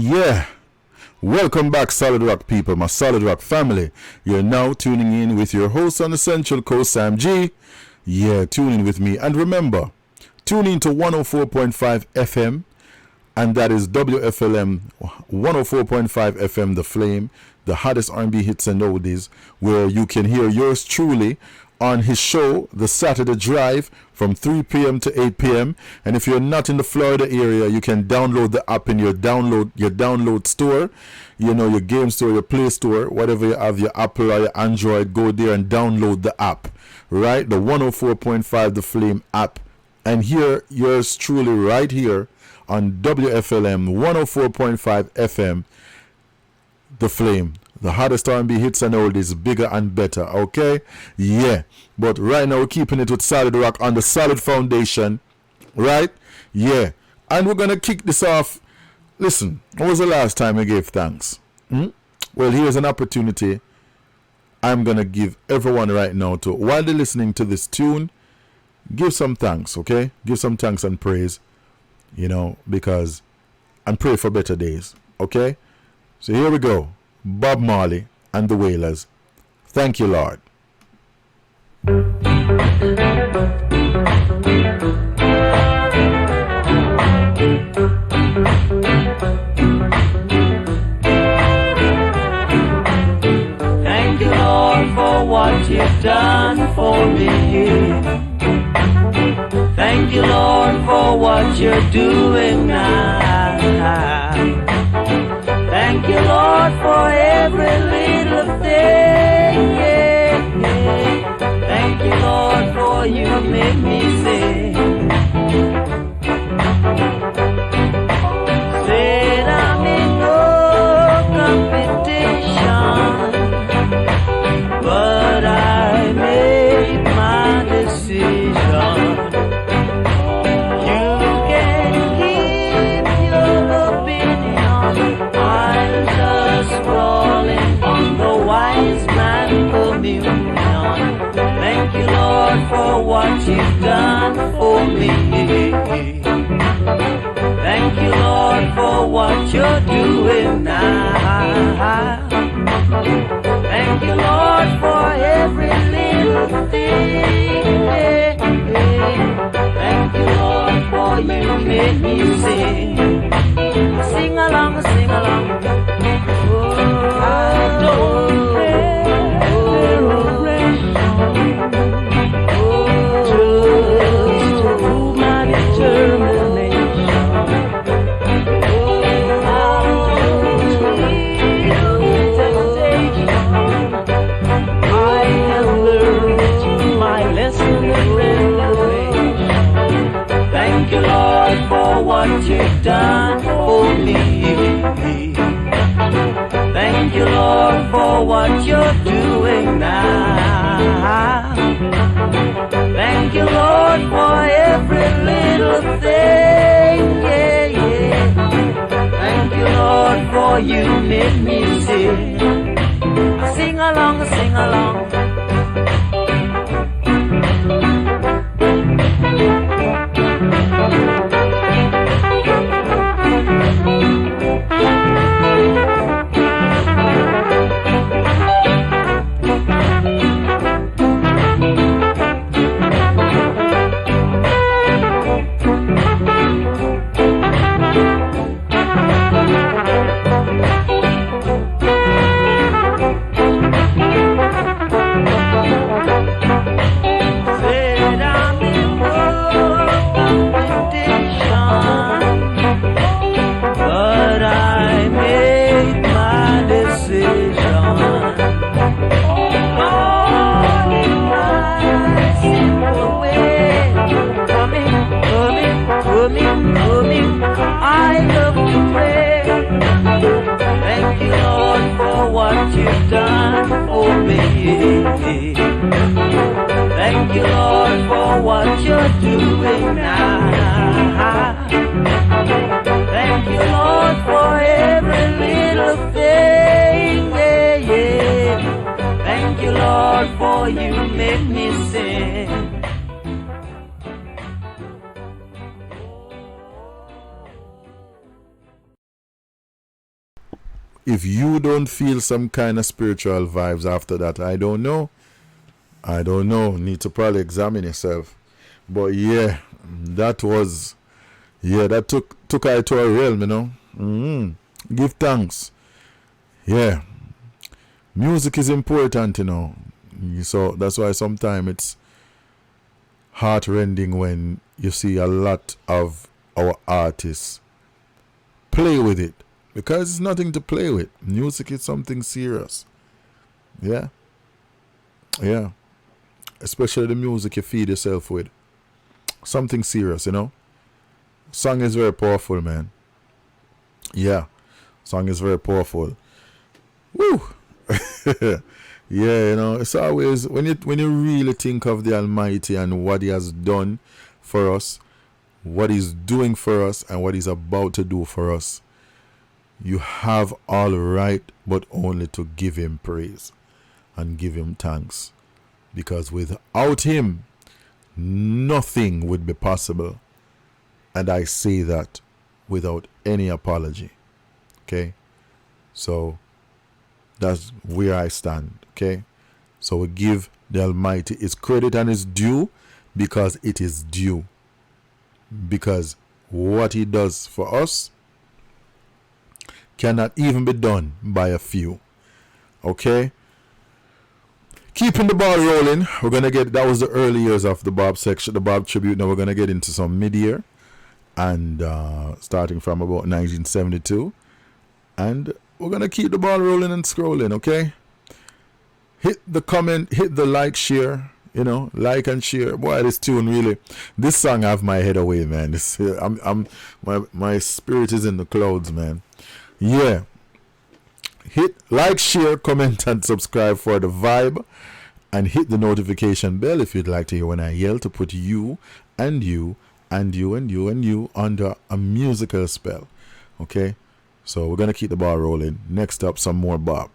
Yeah, welcome back, Solid Rock people, my Solid Rock family. You're now tuning in with your host on the Central Coast, Sam G. Yeah, tune in with me. And remember, tune in to 104.5 FM, and that is WFLM 104.5 FM, The Flame, the hottest R&B hits and oldies, where you can hear yours truly on his show, The Saturday Drive, from 3 p.m. to 8 p.m. And if you're not in the Florida area, you can download the app in your download store, your game store, your Play Store, whatever you have, your Apple or your Android. Go there and download the app, right? The 104.5 The Flame app, and hear yours truly right here on WFLM 104.5 FM, The Flame. The hottest R&B hits and oldies, bigger and better, okay? Yeah. But right now we're keeping it with Solid Rock on the solid foundation, right? Yeah. And we're going to kick this off. Listen, when was the last time we gave thanks? Well, here's an opportunity I'm going to give everyone right now to, while they're listening to this tune, give some thanks, okay? Give some thanks and praise, because, and pray for better days, okay? So here we go. Bob Marley and the Wailers. Thank you, Lord. Thank you, Lord, for what you've done for me. Thank you, Lord, for what you're doing now. Thank you, Lord, for every little thing. Thank you, Lord, for you make me sing. Said I'm in no competition, but I made my decision. You can keep your opinion. I'm just rolling on the wise man communion. Thank you, Lord, for what you've done for me. Thank you, Lord, for what you're doing now. Thank you, Lord, for every little thing. Thank you, Lord, for you made me sing. Sing along, sing along. Oh, I don't just to prove my determination. I don't feel temptation. I have learned my lesson in revelation. Thank you, Lord, for what you've done for me. Thank you, Lord, for what you're doing now. Thank you, Lord, for every little thing. Thank you, Lord, for you made me sing. Sing along, sing along. I love to pray. Thank you, Lord, for what you've done for me. Thank you, Lord, for what you're doing now. Thank you, Lord, for every little thing. Thank you, Lord, for you make me sing. if you don't feel some kind of spiritual vibes after that, I don't know. I don't know. Need to probably examine yourself. But yeah, that was, yeah, that took I to a realm, you know. Give thanks. Yeah, music is important, you know. So that's why sometimes it's heartrending when you see a lot of our artists play with it, because it's nothing to play with. Music is something serious. Yeah, yeah. Especially the music you feed yourself with. Something serious, you know. Song is very powerful, man. Yeah, song is very powerful. Woo. Yeah, you know, it's always when you really think of the Almighty and what He has done for us, what He's doing for us, and what He's about to do for us, you have all right, but only to give Him praise and give Him thanks, because without Him, nothing would be possible, and I say that without any apology. Okay, so that's where I stand. Okay, so we give the Almighty His credit and His due, because it is due. Because what He does for us cannot even be done by a few. Okay, keeping the ball rolling. We're gonna get, that was the early years of the Bob section, the Bob tribute. Now we're gonna get into some mid-year, and starting from about 1972, and we're gonna keep the ball rolling and scrolling. Okay, hit the comment, hit the like, share. You know, like and share. Boy, this tune really, this song have my head away, man. This, my spirit is in the clouds, man. Yeah. Hit like, share, comment, and subscribe for the vibe, and hit the notification bell if you'd like to hear when I yell, to put you and you and you and you and you under a musical spell. Okay, so we're gonna keep the ball rolling. Next up, some more Bob.